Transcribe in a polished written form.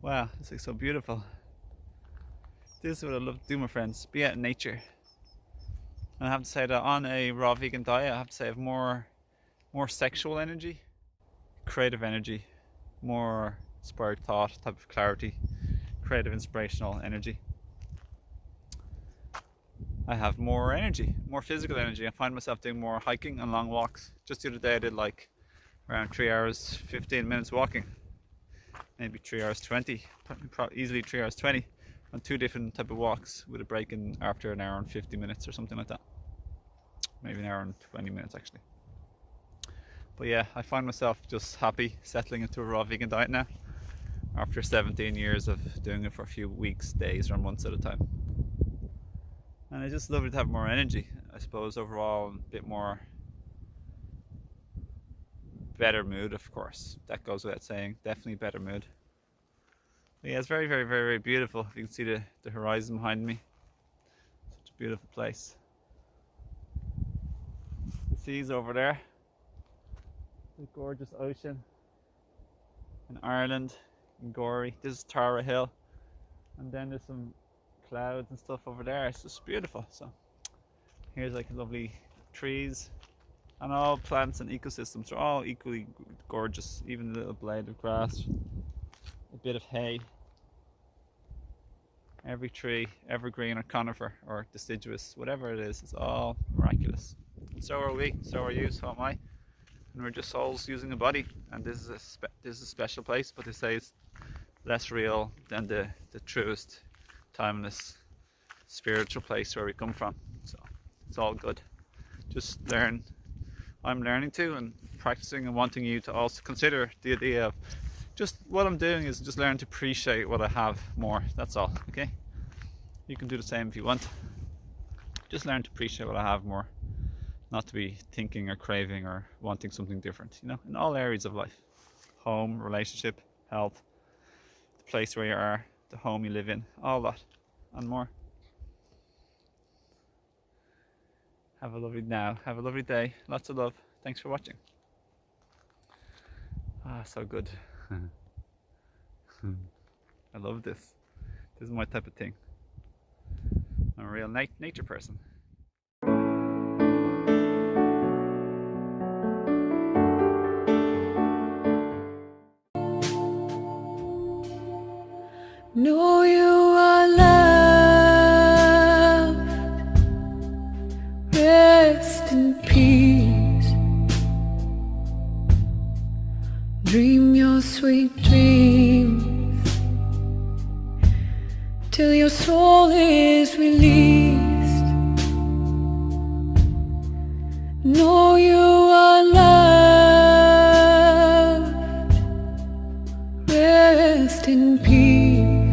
Wow, this looks so beautiful. This is what I love to do, my friends. Be out in nature. And I have to say that on a raw vegan diet, I have to say I have more sexual energy, creative energy, more inspired thought, type of clarity, creative inspirational energy. I have more energy, more physical energy. I find myself doing more hiking and long walks. Just the other day I did like around 3 hours 15 minutes walking, maybe 3 hours 20, easily 3 hours 20 on two different type of walks with a break in after an hour and 50 minutes or something like that. Maybe an hour and 20 minutes actually. But yeah, I find myself just happy settling into a raw vegan diet now after 17 years of doing it for a few weeks, days or months at a time. And I just love it to have more energy, I suppose, overall, a bit more better mood, of course. That goes without saying, definitely better mood. But yeah, it's very, very, very, very beautiful. You can see the horizon behind me. Such a beautiful place. The sea's over there. The gorgeous ocean in Ireland, in Gorey. This is Tara Hill. And then there's some clouds and stuff over there. It's just beautiful. So here's like lovely trees, and all plants and ecosystems are all equally gorgeous. Even a little blade of grass, a bit of hay. Every tree, evergreen or conifer or deciduous, whatever it is, it's all miraculous. And so are we, so are you, so am I. And we're just souls using a body. And this is a special place, but they say it's less real than the truest, timeless, spiritual place where we come from. So it's all good. Just learn. I'm learning to and practicing and wanting you to also consider the idea of just what I'm doing is just learn to appreciate what I have more. That's all, okay? You can do the same if you want. Just learn to appreciate what I have more. Not to be thinking or craving or wanting something different, you know, in all areas of life. Home, relationship, health, the place where you are, the home you live in, all that and more. Have a lovely day. Lots of love. Thanks for watching. Ah, so good. I love this. This is my type of thing. I'm a real nature person. Know you are loved. Rest in peace. Dream your sweet dreams till your soul is released. Know you are loved. Rest in peace.